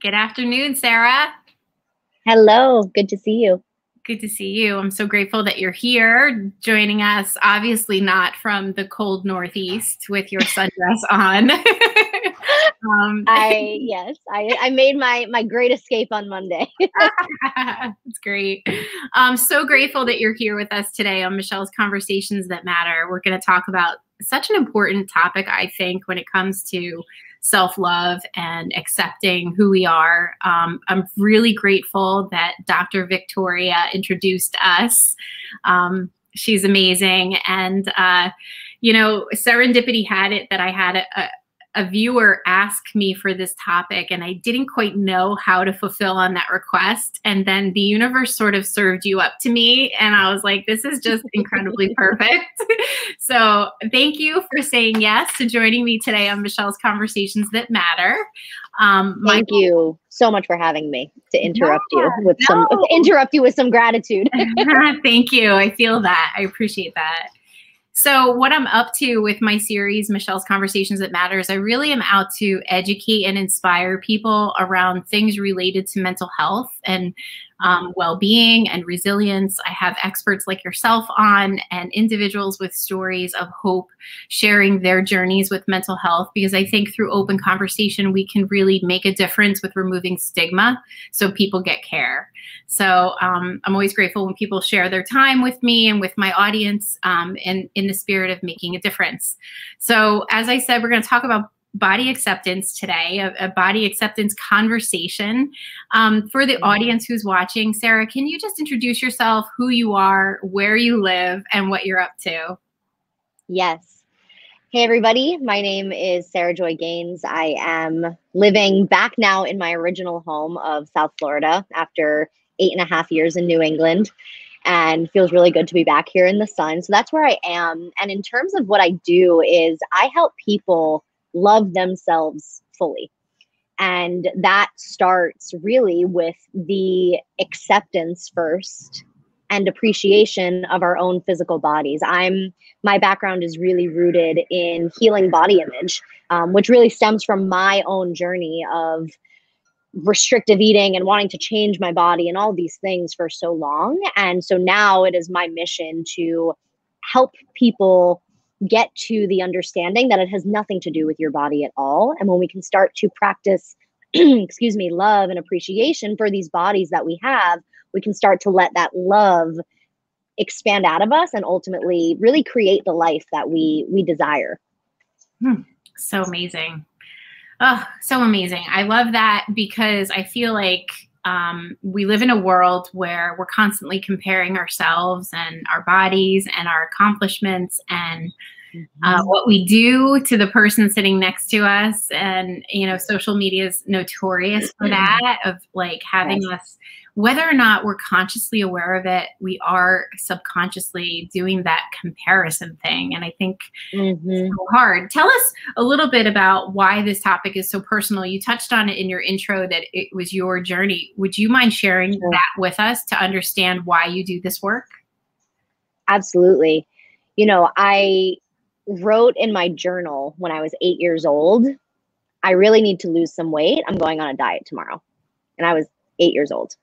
Good afternoon, Sarah. Hello, good to see you. Good to see you. I'm so grateful that you're here joining us, obviously not from the cold Northeast with your sundress on. I made my great escape on Monday. It's great. I'm so grateful that you're here with us today on Michelle's Conversations That Matter. We're going to talk about such an important topic, I think, when it comes to self-love and accepting who we are. I'm really grateful that Dr. Victoria introduced us. She's amazing. And, serendipity had it that I had a viewer ask me for this topic, and I didn't quite know how to fulfill on that request. And then the universe sort of served you up to me, and I was like, this is just incredibly perfect. So thank you for saying yes to joining me today on Michelle's Conversations That Matter. Thank you so much for having me to interrupt you with some gratitude. Thank you. I feel that. I appreciate that. So what I'm up to with my series, Michelle's Conversations That Matters, I really am out to educate and inspire people around things related to mental health and well-being and resilience. I have experts like yourself on and individuals with stories of hope sharing their journeys with mental health, because I think through open conversation, we can really make a difference with removing stigma so people get care. So I'm always grateful when people share their time with me and with my audience in the spirit of making a difference. So as I said, we're going to talk about body acceptance today, a body acceptance conversation. For the audience who's watching, Sarah, can you just introduce yourself, who you are, where you live, and what you're up to? Yes. Hey, everybody. My name is Sarah Joy Gaines. I am living back now in my original home of South Florida after 8.5 years in New England, and feels really good to be back here in the sun. So that's where I am. And in terms of what I do is I help people love themselves fully. And that starts really with the acceptance first and appreciation of our own physical bodies. My background is really rooted in healing body image, which really stems from my own journey of restrictive eating and wanting to change my body and all these things for so long. And so now it is my mission to help people get to the understanding that it has nothing to do with your body at all. And when we can start to practice, love and appreciation for these bodies that we have, we can start to let that love expand out of us and ultimately really create the life that we desire. So amazing. Oh, so amazing. I love that, because I feel like we live in a world where we're constantly comparing ourselves and our bodies and our accomplishments and what we do to the person sitting next to us. And, social media is notorious for that, of like having us, whether or not we're consciously aware of it, we are subconsciously doing that comparison thing. And I think it's so hard. Tell us a little bit about why this topic is so personal. You touched on it in your intro that it was your journey. Would you mind sharing that with us to understand why you do this work? Absolutely. I wrote in my journal when I was 8 years old, I really need to lose some weight. I'm going on a diet tomorrow. And I was 8 years old.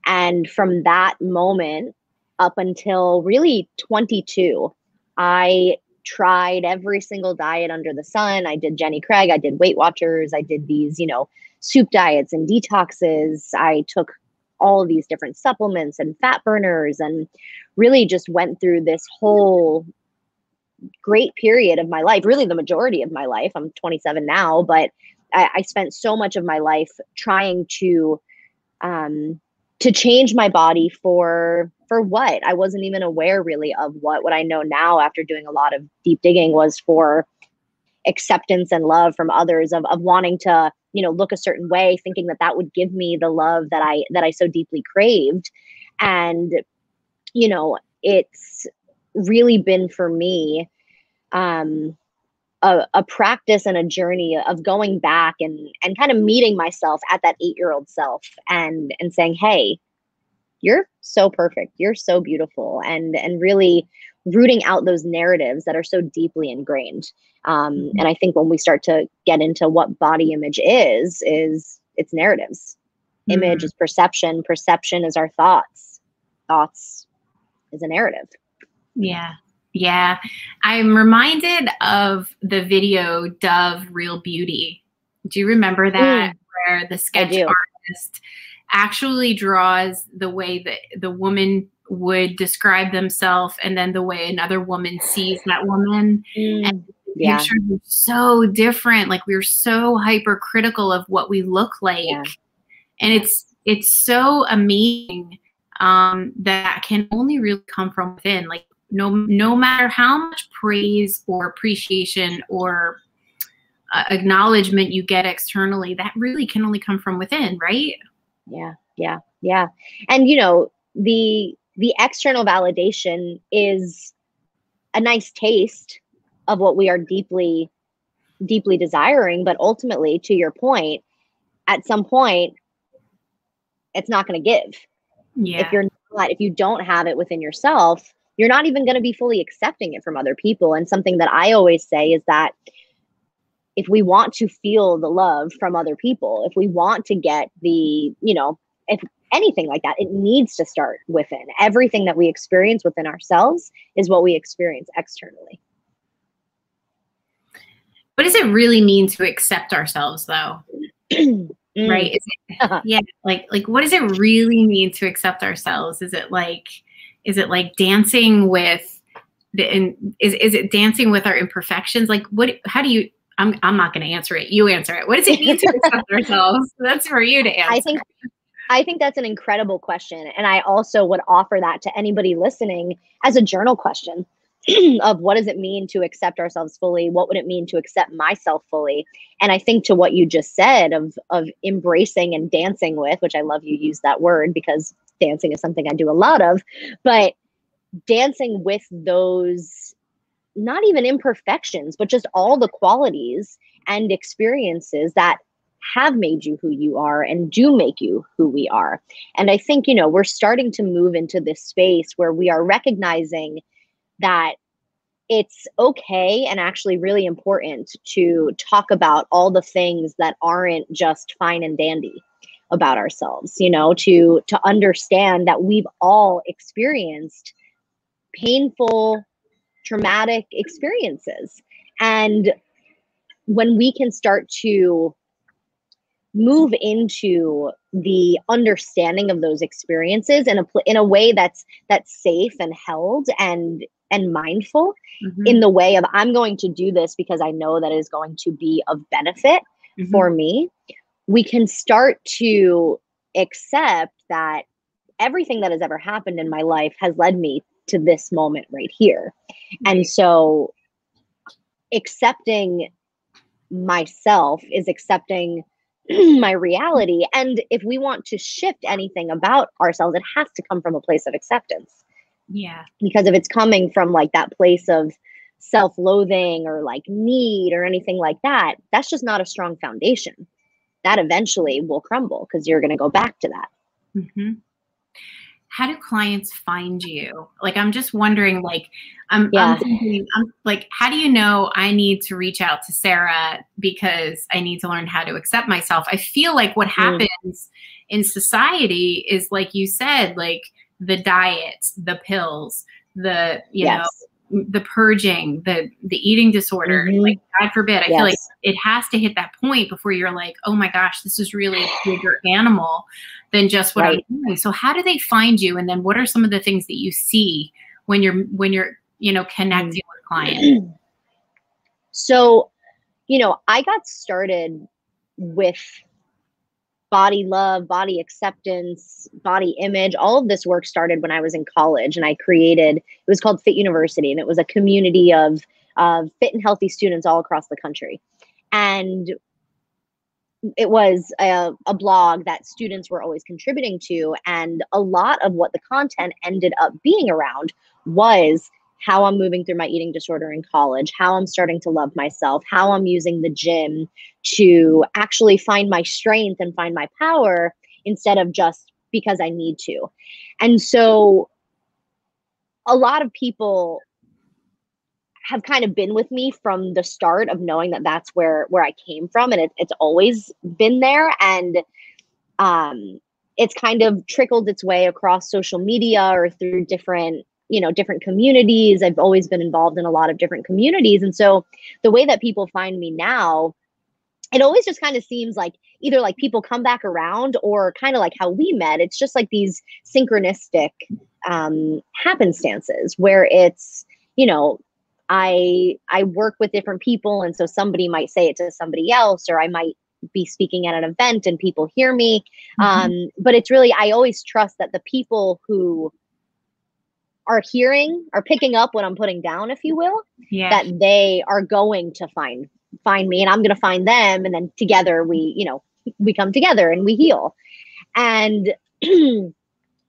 And from that moment up until really 22, I tried every single diet under the sun. I did Jenny Craig. I did Weight Watchers. I did these, soup diets and detoxes. I took all of these different supplements and fat burners and really just went through this whole great period of my life, really the majority of my life. I'm 27 now, but I spent so much of my life trying to change my body for what? I wasn't even aware really of what I know now after doing a lot of deep digging was for acceptance and love from others, of wanting to, look a certain way, thinking that would give me the love that I so deeply craved. And, it's really been for me, a practice and a journey of going back and kind of meeting myself at that 8-year-old self and saying, hey, you're so perfect. You're so beautiful. And really rooting out those narratives that are so deeply ingrained. And I think when we start to get into what body image is it's narratives. Image is perception. Perception is our thoughts. Thoughts is a narrative. Yeah. Yeah. I'm reminded of the video Dove Real Beauty. Do you remember that? Where the sketch artist actually draws the way that the woman would describe themselves and then the way another woman sees that woman. And the pictures are so different. Like we're so hypercritical of what we look like. Yeah. And it's so amazing that can only really come from within. Like no matter how much praise or appreciation or acknowledgement you get externally, that really can only come from within, right? Yeah. And the external validation is a nice taste of what we are deeply, deeply desiring. But ultimately, to your point, at some point, it's not going to give. Yeah. If you don't have it within yourself, you're not even going to be fully accepting it from other people. And something that I always say is that if we want to feel the love from other people, if we want to get if anything like that, it needs to start within. Everything that we experience within ourselves is what we experience externally. What does it really mean to accept ourselves, though? Right? Yeah. Like what does it really mean to accept ourselves? Is it like dancing with is it dancing with our imperfections? Like how do you, I'm not going to answer it. You answer it. What does it mean to accept ourselves? That's for you to answer. I think that's an incredible question. And I also would offer that to anybody listening as a journal question of what does it mean to accept ourselves fully? What would it mean to accept myself fully? And I think to what you just said of embracing and dancing with, which I love you use that word because dancing is something I do a lot of, but dancing with those, not even imperfections, but just all the qualities and experiences that have made you who you are and do make you who we are. And I think, we're starting to move into this space where we are recognizing that it's okay and actually really important to talk about all the things that aren't just fine and dandy about ourselves, to understand that we've all experienced painful, traumatic experiences. And when we can start to move into the understanding of those experiences in a way that's safe and held and mindful, in the way of I'm going to do this because I know that it is going to be of benefit for me, we can start to accept that everything that has ever happened in my life has led me to this moment right here. And so accepting myself is accepting my reality. And if we want to shift anything about ourselves, it has to come from a place of acceptance. Yeah. Because if it's coming from like that place of self-loathing or like need or anything like that, that's just not a strong foundation. That eventually will crumble because you're going to go back to that. How do clients find you? Like, I'm just wondering, like, I'm thinking, how do you know I need to reach out to Sarah because I need to learn how to accept myself? I feel like what happens in society is, like you said, like the diets, the pills, the, you know, the purging, the eating disorder, like God forbid, I feel like it has to hit that point before you're like, oh my gosh, this is really a bigger animal than just what I'm doing. So how do they find you? And then what are some of the things that you see when you're, connecting with clients? So, I got started with body love, body acceptance, body image. All of this work started when I was in college, and I created, it was called Fit University, and it was a community of fit and healthy students all across the country. And it was a blog that students were always contributing to. And a lot of what the content ended up being around was how I'm moving through my eating disorder in college, how I'm starting to love myself, how I'm using the gym to actually find my strength and find my power instead of just because I need to. And so a lot of people have kind of been with me from the start of knowing that that's where I came from, and it's always been there. And it's kind of trickled its way across social media or through different, different communities. I've always been involved in a lot of different communities. And so the way that people find me now, it always just kind of seems like either like people come back around or kind of like how we met. It's just like these synchronistic happenstances where it's, I work with different people. And so somebody might say it to somebody else, or I might be speaking at an event and people hear me. But it's really, I always trust that the people who are picking up what I'm putting down, if you will, that they are going to find me, and I'm going to find them. And then together we come together and we heal. And,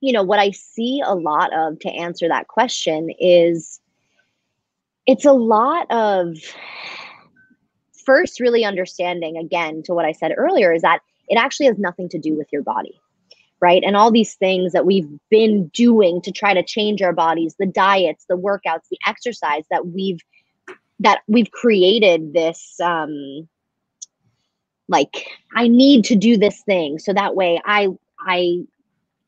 what I see a lot of, to answer that question, is it's a lot of first really understanding, again, to what I said earlier, is that it actually has nothing to do with your body, right? And all these things that we've been doing to try to change our bodies, the diets, the workouts, the exercise, that we've created this, like, I need to do this thing so that way I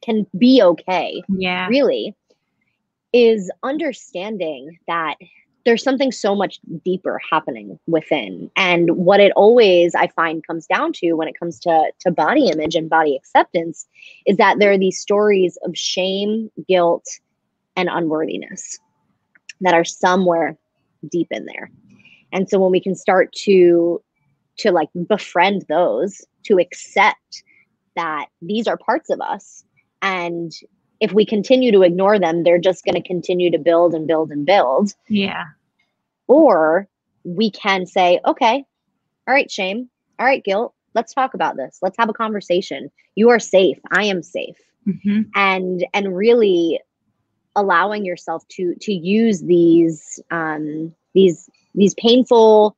can be okay. Yeah. Really is understanding that there's something so much deeper happening within. And what it always, I find, comes down to when it comes to body image and body acceptance is that there are these stories of shame, guilt, and unworthiness that are somewhere deep in there. And so when we can start to like befriend those, to accept that these are parts of us, and if we continue to ignore them, they're just going to continue to build and build and build. Yeah. Or we can say, okay, all right, shame. All right, guilt. Let's talk about this. Let's have a conversation. You are safe. I am safe. And really allowing yourself to use these painful,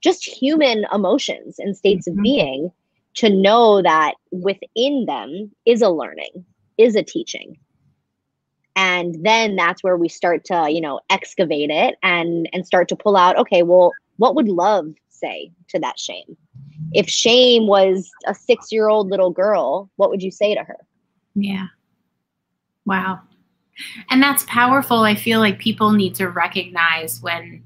just human emotions and states of being, to know that within them is a learning, is a teaching. And then that's where we start to, excavate it and start to pull out, okay, well, what would love say to that shame? If shame was a 6-year-old little girl, what would you say to her? Yeah. Wow. And that's powerful. I feel like people need to recognize when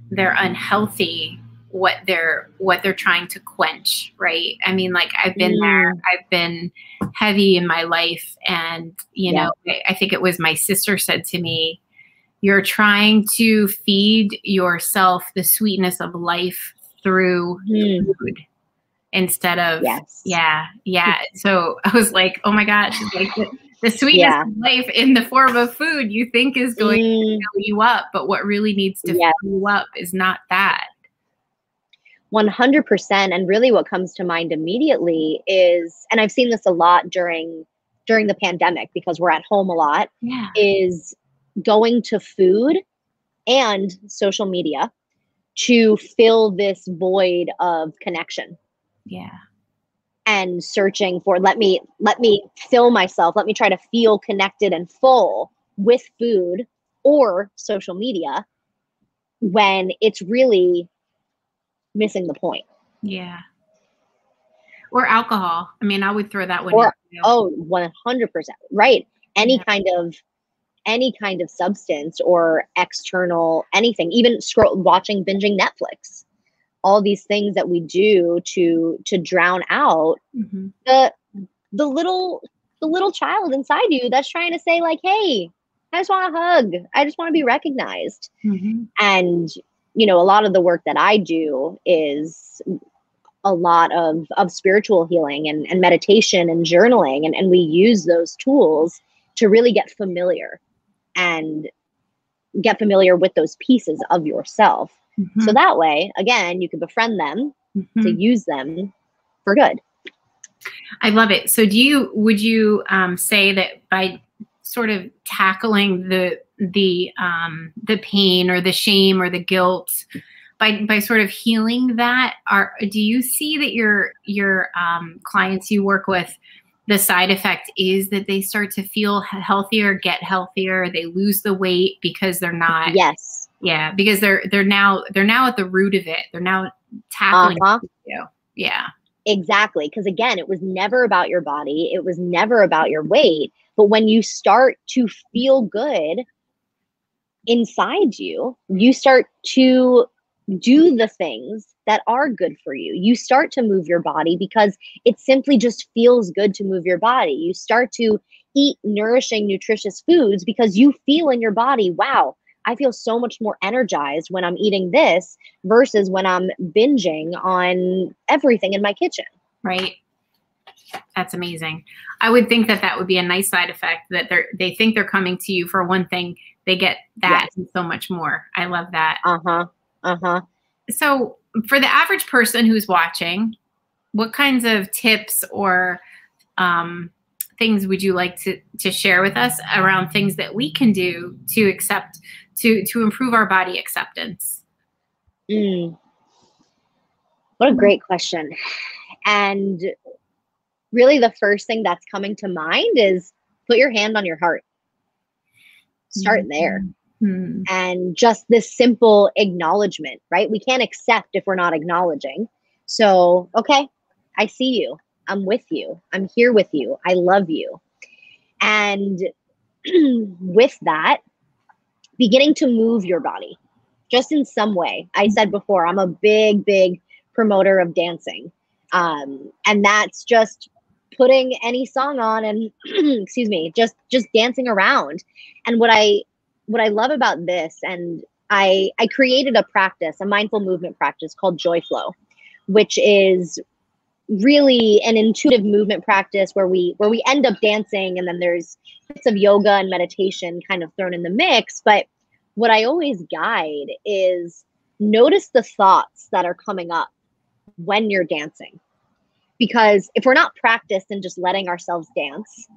they're unhealthy, what they're trying to quench, right? I mean, like, I've been there. I've been heavy in my life, and I think it was my sister said to me, "You're trying to feed yourself the sweetness of life through food instead of yeah." So I was like, "Oh my gosh!" Like the sweetness of life in the form of food you think is going to fill you up, but what really needs to fill you up is not that. 100%. And really what comes to mind immediately is, and I've seen this a lot during the pandemic because we're at home a lot, is going to food and social media to fill this void of connection. Yeah. And searching for, let me fill myself, let me try to feel connected and full with food or social media, when it's really missing the point. Yeah. Or alcohol. I mean, I would throw that one in. Oh, 100%. Right. Any kind of substance or external anything, even watching, binging Netflix, all these things that we do to drown out the little child inside you that's trying to say, like, hey, I just want a hug. I just want to be recognized. And a lot of the work that I do is a lot of spiritual healing and meditation and journaling. And we use those tools to really get familiar with those pieces of yourself. So that way, again, you can befriend them to use them for good. I love it. So would you say that by sort of tackling the pain or the shame or the guilt, by sort of healing that, do you see that your clients you work with the side effect is that they start to feel healthier, get healthier. They lose the weight because they're not. Yes. Yeah, because they're now at the root of it. They're now tackling you. Yeah. Exactly. Because again, it was never about your body. It was never about your weight. But when you start to feel good inside you, you start to do the things that are good for you. You start to move your body because it simply just feels good to move your body. You start to eat nourishing, nutritious foods because you feel in your body, wow, I feel so much more energized when I'm eating this versus when I'm binging on everything in my kitchen. Right. That's amazing. I would think that would be a nice side effect, that they think they're coming to you for one thing, they get that and so much more. I love that. So for the average person who's watching, what kinds of tips or things would you like to share with us around things that we can do to accept, to improve our body acceptance? What a great question. And really the first thing that's coming to mind is put your hand on your heart. Start there. And just this simple acknowledgement, right? We can't accept if we're not acknowledging. So, okay, I see you. I'm with you. I'm here with you. I love you. And with that, beginning to move your body just in some way. I said before, I'm a big, big promoter of dancing. And that's just putting any song on and excuse me, just dancing around. And what I love about this, and I created a practice, a mindful movement practice called Joy Flow, which is really an intuitive movement practice where we end up dancing, and then there's bits of yoga and meditation kind of thrown in the mix. But what I always guide is notice the thoughts that are coming up when you're dancing. Because if we're not practiced in just letting ourselves dance,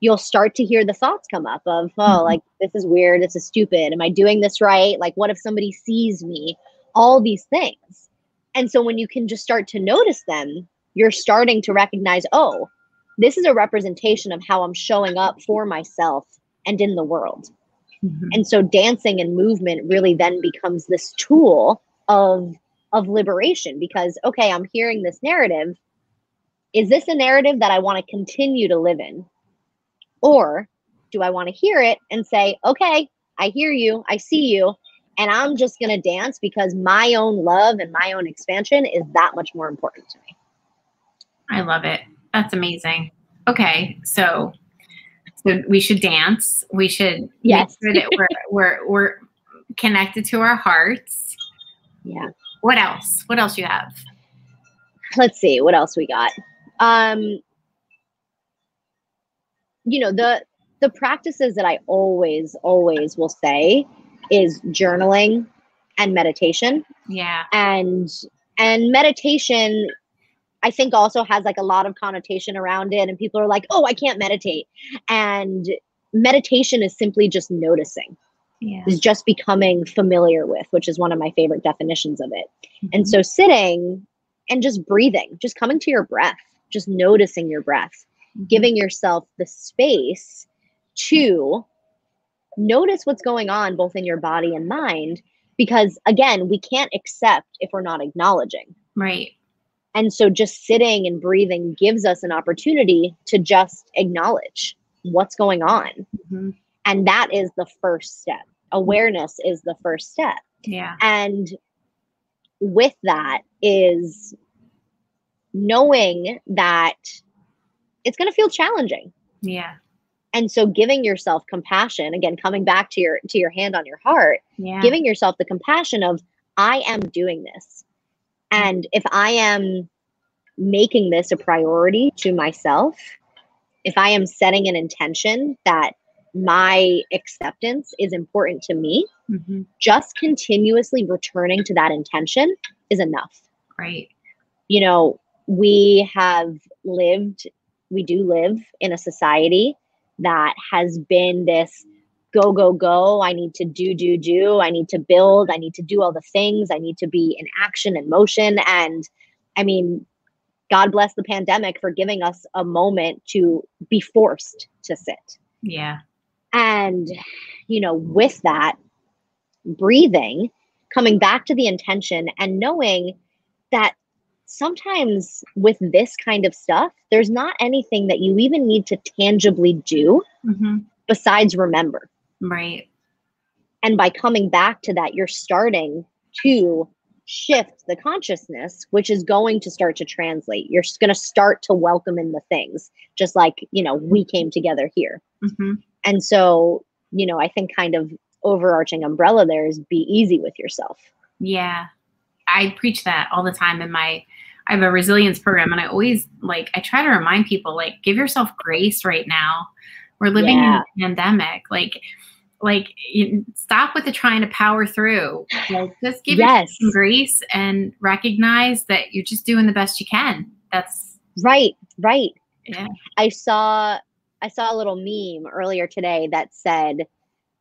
you'll start to hear the thoughts come up of, oh, like, this is weird. This is stupid. Am I doing this right? Like, what if somebody sees me? All these things. And so when you can just start to notice them, you're starting to recognize, oh, this is a representation of how I'm showing up for myself and in the world. And so dancing and movement really then becomes this tool of liberation, because, okay, I'm hearing this narrative. Is this a narrative that I want to continue to live in? Or do I want to hear it and say, okay, I hear you, I see you, and I'm just going to dance because my own love and my own expansion is that much more important to me. I love it. That's amazing. Okay, so we should dance. We should make sure that we're connected to our hearts. Yeah. What else? What else you have? Let's see what else we got. You know, the practices that I always will say is journaling and meditation. Yeah. And meditation, I think, also has like a lot of connotation around it, and people are like, oh, I can't meditate. And meditation is simply just noticing. Yeah. Is just becoming familiar with, which is one of my favorite definitions of it. And so sitting and just breathing, just coming to your breath, just noticing your breath, giving yourself the space to notice what's going on both in your body and mind, because again, we can't accept if we're not acknowledging. Right. And so just sitting and breathing gives us an opportunity to just acknowledge what's going on. And that is the first step. Awareness is the first step. Yeah. And with that is knowing that it's going to feel challenging. Yeah. And so giving yourself compassion, again, coming back to your hand on your heart, giving yourself the compassion of, I am doing this. And if I am making this a priority to myself, if I am setting an intention that my acceptance is important to me, just continuously returning to that intention is enough. Right. You know, we do live in a society that has been this go, go, go. I need to do. I need to build. I need to do all the things. I need to be in action and motion. And I mean, God bless the pandemic for giving us a moment to be forced to sit. Yeah. And, with that, breathing, coming back to the intention and knowing that sometimes with this kind of stuff, there's not anything that you even need to tangibly do besides remember. Right. And by coming back to that, you're starting to shift the consciousness, which is going to start to translate. You're going to start to welcome in the things, just like, we came together here. And so, I think kind of overarching umbrella there is be easy with yourself. Yeah. I preach that all the time I have a resilience program, and I always I try to remind people, give yourself grace right now. We're living in a pandemic. Stop with the trying to power through. Just give yourself some grace and recognize that you're just doing the best you can. That's right. Yeah. I saw a little meme earlier today that said,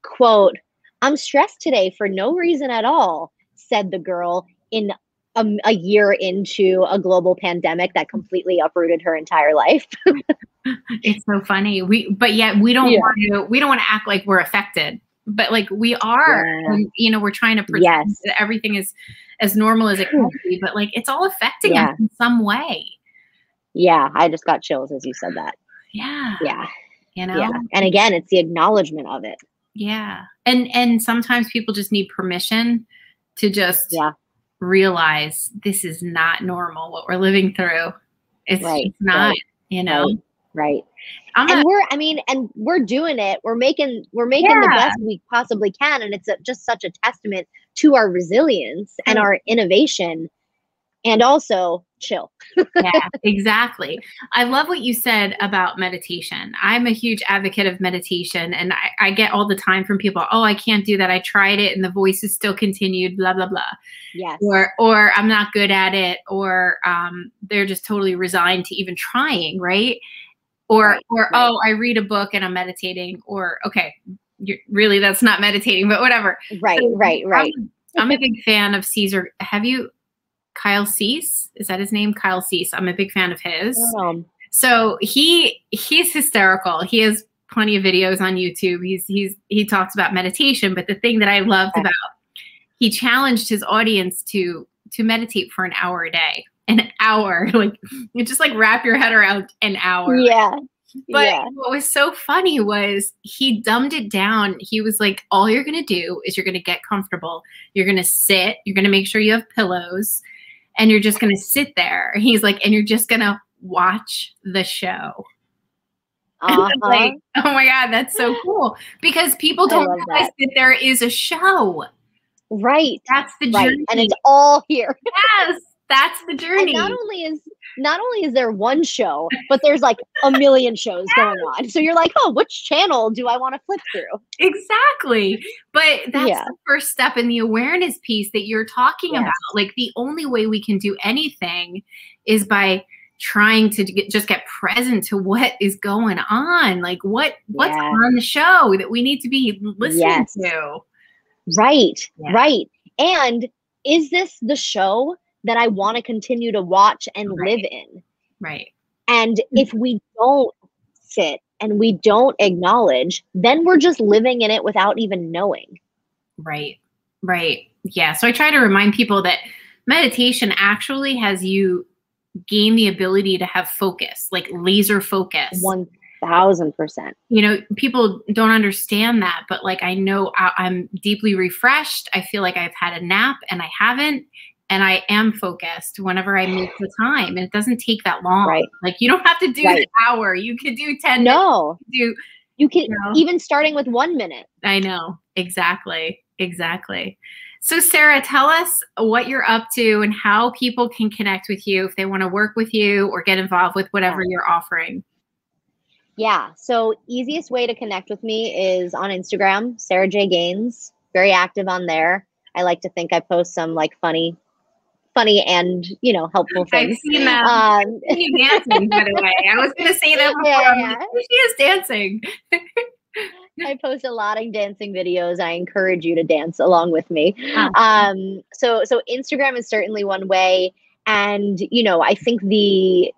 quote, "I'm stressed today for no reason at all," said the girl in a year into a global pandemic that completely uprooted her entire life. It's so funny. But yet we don't want to act like we're affected, but we are. And, we're trying to pretend that everything is as normal as it can be, but it's all affecting us in some way. Yeah, I just got chills as you said that. Yeah. Yeah. And again, it's the acknowledgement of it. Yeah. And sometimes people just need permission to just realize this is not normal, what we're living through. It's not, Right. And we're doing it. We're making the best we possibly can. And it's just such a testament to our resilience and our innovation, and also chill. Yeah, exactly. I love what you said about meditation. I'm a huge advocate of meditation, and I get all the time from people, "Oh, I can't do that. I tried it and the voices still continued, blah, blah, blah." Yes. Or I'm not good at it, or they're just totally resigned to even trying, right? Or oh, I read a book and I'm meditating, or okay, really that's not meditating, but whatever. Right. I'm a big fan of Caesar. Kyle Cease, is that his name? Kyle Cease. I'm a big fan of his. So he's hysterical. He has plenty of videos on YouTube. He talks about meditation, but the thing that I loved about, he challenged his audience to meditate for an hour a day. An hour, you just wrap your head around an hour. Yeah. But what was so funny was he dumbed it down. He was like, all you're going to do is you're going to get comfortable. You're going to sit. You're going to make sure you have pillows, and you're just going to sit there. He's like, and you're just going to watch the show. Oh my God, that's so cool. Because people don't realize that there is a show. Right. That's the journey. And it's all here. Yes. That's the journey. And not only is there one show, but there's a million shows going on. So you're like, oh, which channel do I want to flip through? Exactly. But that's the first step in the awareness piece that you're talking about. The only way we can do anything is by trying to just get present to what is going on. What's on the show that we need to be listening to. Right. And is this the show that I want to continue to watch and live in? Right. And if we don't sit and we don't acknowledge, then we're just living in it without even knowing. Right. Yeah. So I try to remind people that meditation actually has you gain the ability to have focus, laser focus. 1000%. People don't understand that, but I know I'm deeply refreshed. I feel like I've had a nap and I haven't. And I am focused whenever I make the time. And it doesn't take that long. Right. You don't have to do an hour. You could do 10 minutes. No. You can even starting with 1 minute. I know. Exactly. So Sarah, tell us what you're up to and how people can connect with you if they want to work with you or get involved with whatever you're offering. Yeah. So easiest way to connect with me is on Instagram, Sarah J. Gaines. Very active on there. I like to think I post some funny and helpful things. I've seen that. You dancing, by the way. I was going to say that before. She is dancing. I post a lot of dancing videos. I encourage you to dance along with me. So Instagram is certainly one way, And, you know, I think the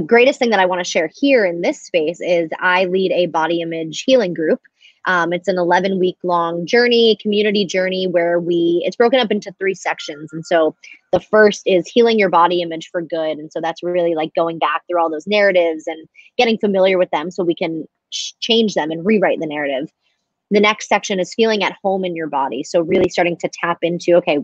greatest thing that I want to share here in this space is I lead a body image healing group. It's an 11-week long journey, community journey, where it's broken up into 3 sections. And so the first is healing your body image for good. And so that's really like going back through all those narratives and getting familiar with them so we can change them and rewrite the narrative. The next section is feeling at home in your body. So really starting to tap into, okay,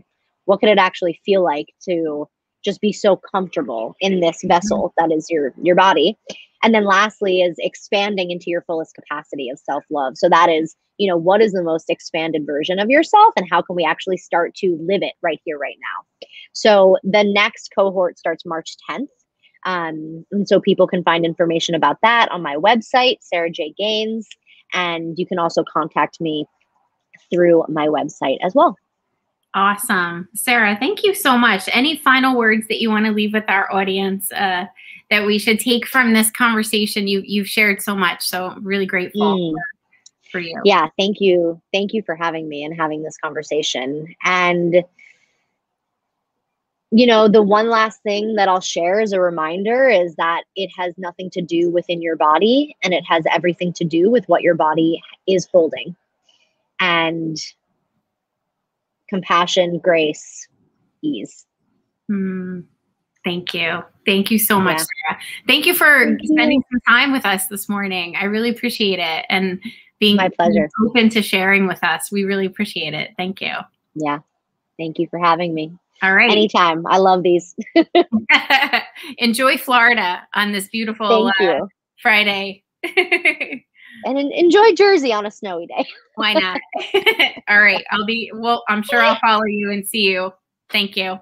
what could it actually feel like to just be so comfortable in this vessel that is your body. And then lastly is expanding into your fullest capacity of self-love. So that is, you know, what is the most expanded version of yourself and how can we actually start to live it right here, right now? So the next cohort starts March 10th. And so people can find information about that on my website, Sarah J. Gaines. And you can also contact me through my website as well. Awesome. Sarah, thank you so much. Any final words that you want to leave with our audience that we should take from this conversation? You've shared so much, so I'm really grateful for you. Yeah, thank you. Thank you for having me and having this conversation. And, you know, the one last thing that I'll share as a reminder is that it has nothing to do within your body, and it has everything to do with what your body is holding. And compassion, grace, ease. Thank you. Thank you so much, Sarah. Thank you for spending some time with us this morning. I really appreciate it. And being my pleasure. Open to sharing with us. We really appreciate it. Thank you. Yeah. Thank you for having me. All right. Anytime. I love these. Enjoy Florida on this beautiful Friday. And enjoy Jersey on a snowy day. Why not? All right. I'm sure I'll follow you and see you. Thank you.